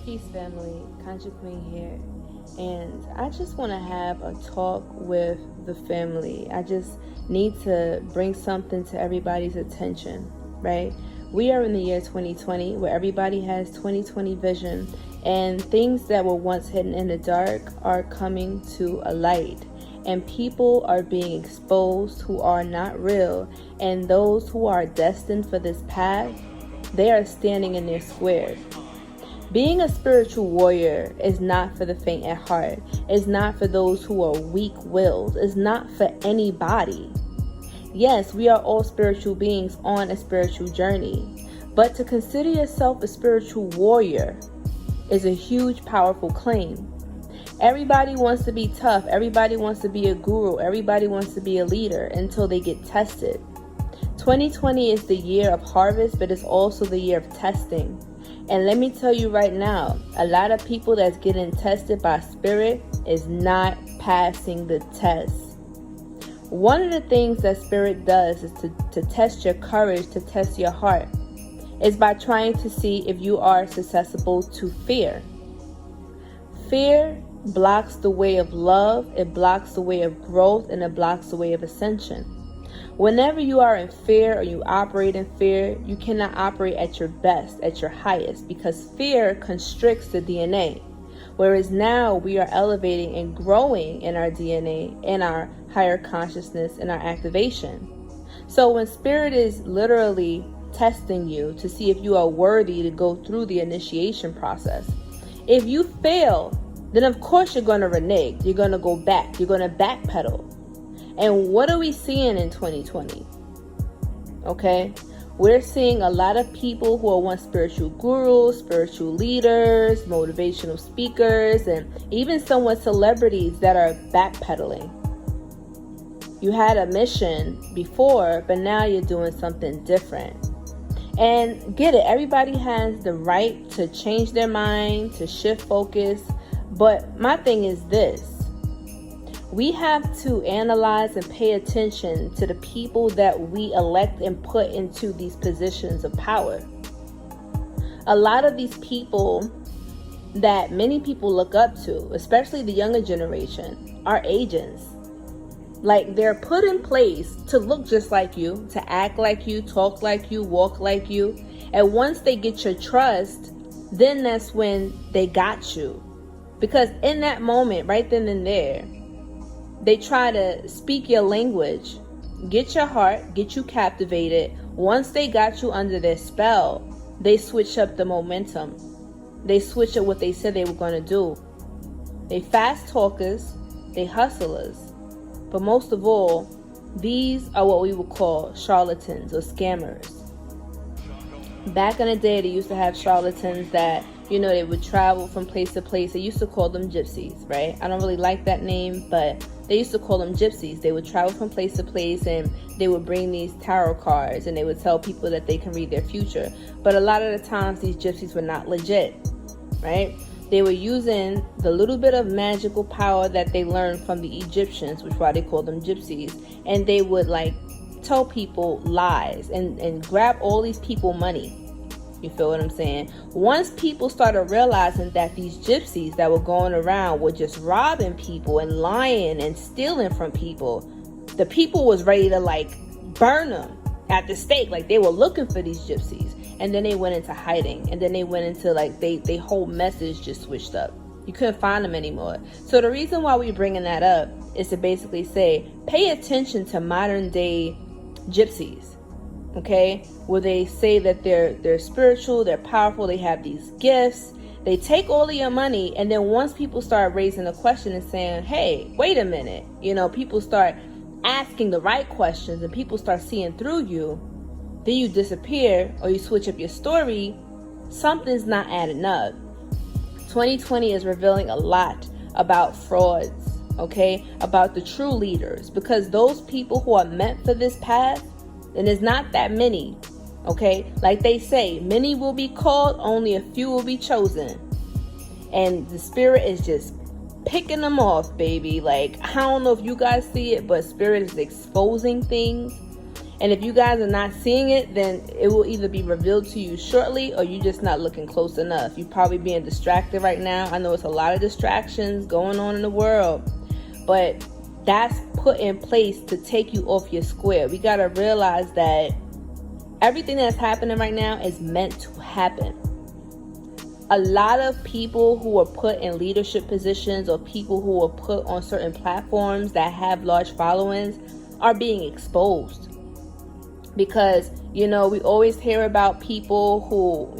Peace family, Contra Queen here, and I just want to have a talk with the family. I just need to bring something to everybody's attention, right? We are in the year 2020 where everybody has 2020 vision, and things that were once hidden in the dark are coming to a light, and people are being exposed who are not real, and those who are destined for this path, they are standing in their square. Being a spiritual warrior is not for the faint at heart. It's not for those who are weak-willed. It's not for anybody. Yes, we are all spiritual beings on a spiritual journey. But to consider yourself a spiritual warrior is a huge, powerful claim. Everybody wants to be tough. Everybody wants to be a guru. Everybody wants to be a leader until they get tested. 2020 is the year of harvest, but it's also the year of testing. And let me tell you right now, a lot of people that's getting tested by spirit is not passing the test. One of the things that spirit does is to test your courage, to test your heart, is by trying to see if you are susceptible to fear. Fear blocks the way of love, it blocks the way of growth, and it blocks the way of ascension. Whenever you are in fear or you operate in fear, you cannot operate at your best, at your highest, because fear constricts the DNA. Whereas now we are elevating and growing in our DNA, in our higher consciousness, in our activation. So when spirit is literally testing you to see if you are worthy to go through the initiation process, if you fail, then of course you're going to renege. You're going to go back. You're going to backpedal. And what are we seeing in 2020? Okay, we're seeing a lot of people who are once spiritual gurus, spiritual leaders, motivational speakers, and even somewhat celebrities that are backpedaling. You had a mission before, but now you're doing something different. And get it, everybody has the right to change their mind, to shift focus. But my thing is this. We have to analyze and pay attention to the people that we elect and put into these positions of power. A lot of these people that many people look up to, especially the younger generation, are agents. Like, they're put in place to look just like you, to act like you, talk like you, walk like you. And once they get your trust, then that's when they got you. Because in that moment, right then and there, they try to speak your language, get your heart, get you captivated. Once they got you under their spell, they switch up the momentum. They switch up what they said they were going to do. They fast talkers, they hustlers. But most of all, these are what we would call charlatans or scammers. Back in the day, they used to have charlatans that, they would travel from place to place. They used to call them gypsies, right? I don't really like that name, but they used to call them gypsies. They would travel from place to place, and they would bring these tarot cards, and they would tell people that they can read their future. But a lot of the times, these gypsies were not legit, right? They were using the little bit of magical power that they learned from the Egyptians, which is why they called them gypsies. And they would tell people lies and grab all these people money. You feel what I'm saying? Once people started realizing that these gypsies that were going around were just robbing people and lying and stealing from people, the people was ready to burn them at the stake. They were looking for these gypsies. And then they went into hiding. And then they went into they whole message just switched up. You couldn't find them anymore. So the reason why we're bringing that up is to basically say, pay attention to modern day gypsies. Okay, where they say that they're spiritual, they're powerful, they have these gifts. They take all of your money, and then once people start raising the question and saying, hey, wait a minute, people start asking the right questions and people start seeing through you, then you disappear or you switch up your story. Something's not adding up. 2020 is revealing a lot about frauds, okay, about the true leaders, because those people who are meant for this path, and there's not that many, okay? Like they say, many will be called, only a few will be chosen. And the spirit is just picking them off, baby. I don't know if you guys see it, but spirit is exposing things. And if you guys are not seeing it, then it will either be revealed to you shortly, or you just not looking close enough. You're probably being distracted right now. I know it's a lot of distractions going on in the world, but that's put in place to take you off your square. We got to realize that everything that's happening right now is meant to happen. A lot of people who are put in leadership positions, or people who are put on certain platforms that have large followings, are being exposed. Because, we always hear about people who,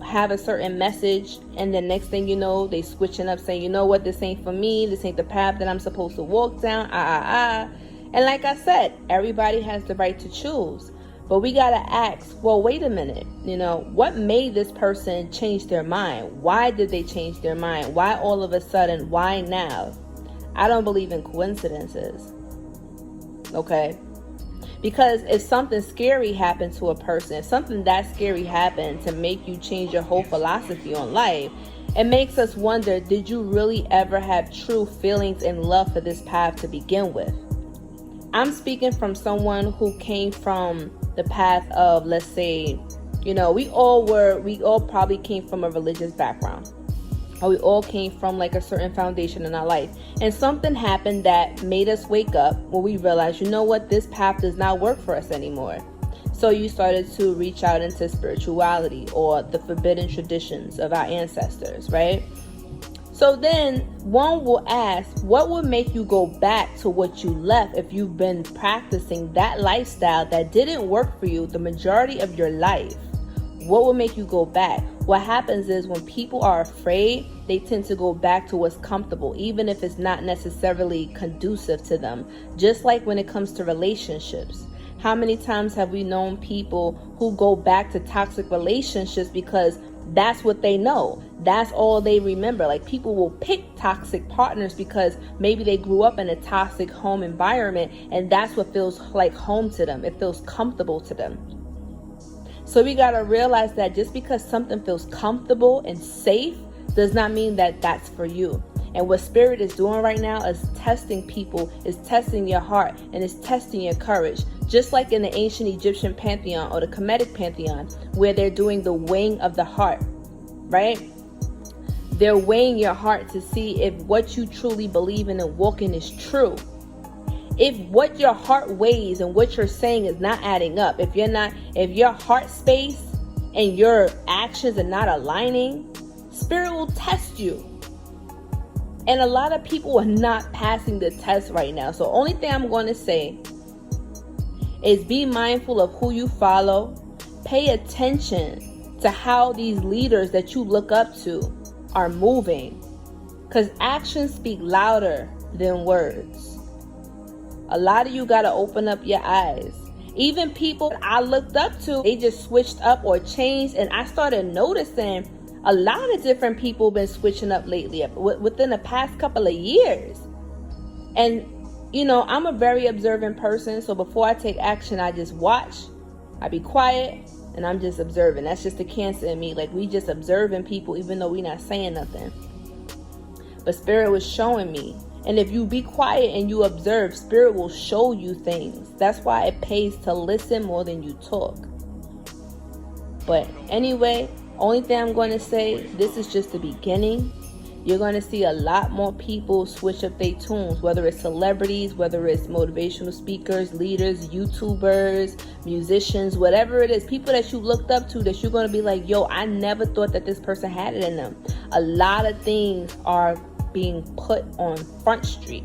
have a certain message, and then next thing you know, they switching up saying, you know what, this ain't for me. This ain't the path that I'm supposed to walk down. And like I said, everybody has the right to choose. But we got to ask, well, wait a minute. What made this person change their mind? Why did they change their mind? Why all of a sudden? Why now? I don't believe in coincidences. Okay? Because if something scary happened to a person, if something that scary happened to make you change your whole philosophy on life, it makes us wonder, did you really ever have true feelings and love for this path to begin with? I'm speaking from someone who came from the path of, let's say, we all probably came from a religious background. Or we all came from like a certain foundation in our life. And something happened that made us wake up when we realized, you know what, this path does not work for us anymore. So you started to reach out into spirituality or the forbidden traditions of our ancestors, right? So then one will ask, what would make you go back to what you left if you've been practicing that lifestyle that didn't work for you the majority of your life? What will make you go back? What happens is when people are afraid, they tend to go back to what's comfortable, even if it's not necessarily conducive to them. Just like when it comes to relationships. How many times have we known people who go back to toxic relationships because that's what they know? That's all they remember. Like, people will pick toxic partners because maybe they grew up in a toxic home environment, and that's what feels like home to them. It feels comfortable to them. So we got to realize that just because something feels comfortable and safe does not mean that that's for you. And what Spirit is doing right now is testing people, is testing your heart, and is testing your courage. Just like in the ancient Egyptian pantheon or the Kemetic pantheon, where they're doing the weighing of the heart, right? They're weighing your heart to see if what you truly believe in and walk in is true. If what your heart weighs and what you're saying is not adding up, if your heart space and your actions are not aligning, Spirit will test you. And a lot of people are not passing the test right now. So only thing I'm going to say is be mindful of who you follow. Pay attention to how these leaders that you look up to are moving. Because actions speak louder than words. A lot of you got to open up your eyes. Even people I looked up to, they just switched up or changed. And I started noticing a lot of different people been switching up lately within the past couple of years. And, I'm a very observant person. So before I take action, I just watch. I be quiet and I'm just observing. That's just the Cancer in me. Like, we just observing people even though we not saying nothing. But Spirit was showing me. And if you be quiet and you observe, Spirit will show you things. That's why it pays to listen more than you talk. But anyway, only thing I'm going to say, this is just the beginning. You're going to see a lot more people switch up their tunes, whether it's celebrities, whether it's motivational speakers, leaders, YouTubers, musicians, whatever it is, people that you looked up to that you're going to be like, yo, I never thought that this person had it in them. A lot of things are being put on Front Street.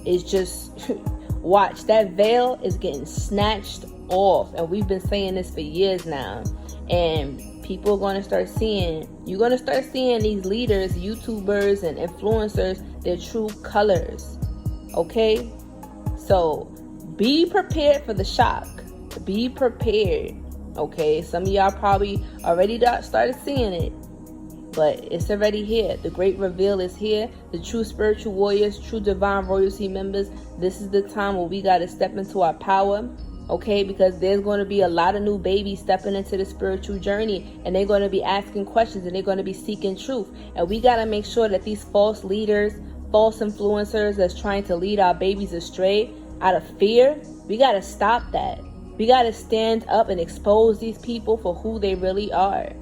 It's just, watch, that veil is getting snatched off. And we've been saying this for years now. And people are going to start seeing, you're going to start seeing these leaders, YouTubers and influencers, their true colors. Okay? So be prepared for the shock. Be prepared. Okay? Some of y'all probably already started seeing it. But it's already here. The great reveal is here. The true spiritual warriors, true divine royalty members, this is the time where we got to step into our power. Okay, because there's going to be a lot of new babies stepping into the spiritual journey, and they're going to be asking questions, and they're going to be seeking truth. And we got to make sure that these false leaders, false influencers that's trying to lead our babies astray out of fear, we got to stop that. We got to stand up and expose these people for who they really are.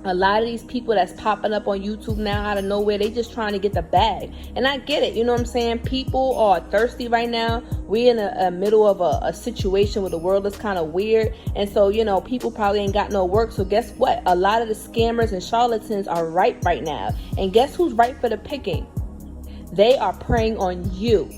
A lot of these people that's popping up on YouTube now out of nowhere, they just trying to get the bag. And I get it, you know what I'm saying? People are thirsty right now. We're in a middle of a situation where the world is kind of weird. And so, you know, people probably ain't got no work. So guess what? A lot of the scammers and charlatans are ripe right now. And guess who's ripe for the picking? They are preying on you.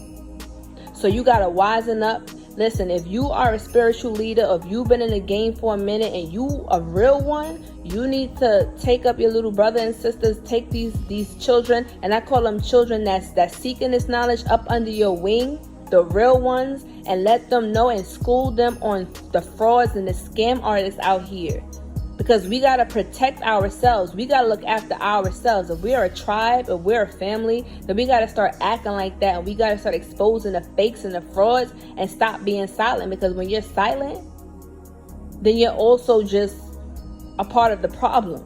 So you got to wisen up. Listen, if you are a spiritual leader, if you've been in the game for a minute and you a real one, you need to take up your little brother and sisters, take these children, and I call them children that's seeking this knowledge, up under your wing, the real ones, and let them know and school them on the frauds and the scam artists out here. Because we got to protect ourselves. We got to look after ourselves. If we are a tribe, if we're a family, then we got to start acting like that. And we got to start exposing the fakes and the frauds and stop being silent. Because when you're silent, then you're also just a part of the problem.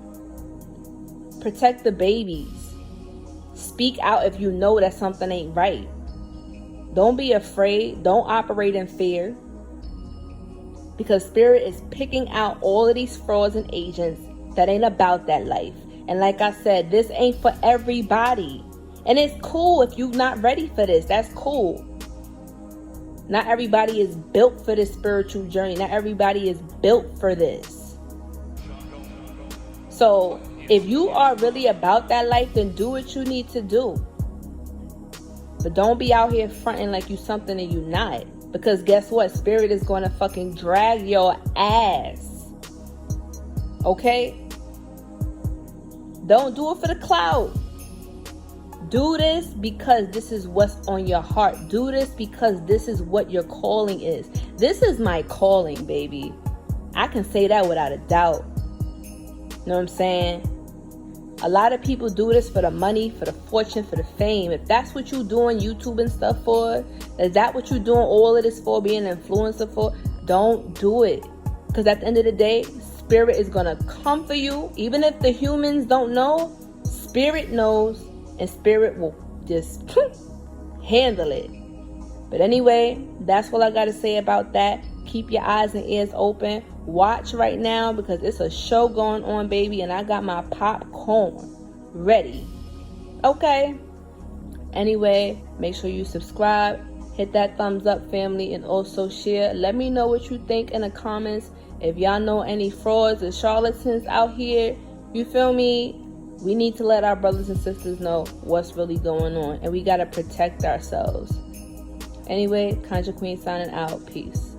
Protect the babies. Speak out if you know that something ain't right. Don't be afraid. Don't operate in fear. Because Spirit is picking out all of these frauds and agents that ain't about that life. And like I said, this ain't for everybody. And it's cool if you're not ready for this. That's cool. Not everybody is built for this spiritual journey. Not everybody is built for this. So if you are really about that life, then do what you need to do. But don't be out here fronting like you something and you not. Because guess what? Spirit is going to fucking drag your ass. Okay? Don't do it for the clout. Do this because this is what's on your heart. Do this because this is what your calling is. This is my calling, baby. I can say that without a doubt. You know what I'm saying? A lot of people do this for the money, for the fortune, for the fame. If that's what you're doing YouTube and stuff for, is that what you're doing all of this for, being an influencer for? Don't do it. Because at the end of the day, Spirit is going to come for you. Even if the humans don't know, Spirit knows. And Spirit will just handle it. But anyway, that's all I got to say about that. Keep your eyes and ears open. Watch right now because it's a show going on, baby. And I got my popcorn ready. Okay. Anyway, make sure you subscribe. Hit that thumbs up, family. And also share. Let me know what you think in the comments. If y'all know any frauds or charlatans out here, you feel me? We need to let our brothers and sisters know what's really going on. And we got to protect ourselves. Anyway, Conjure Queen signing out. Peace.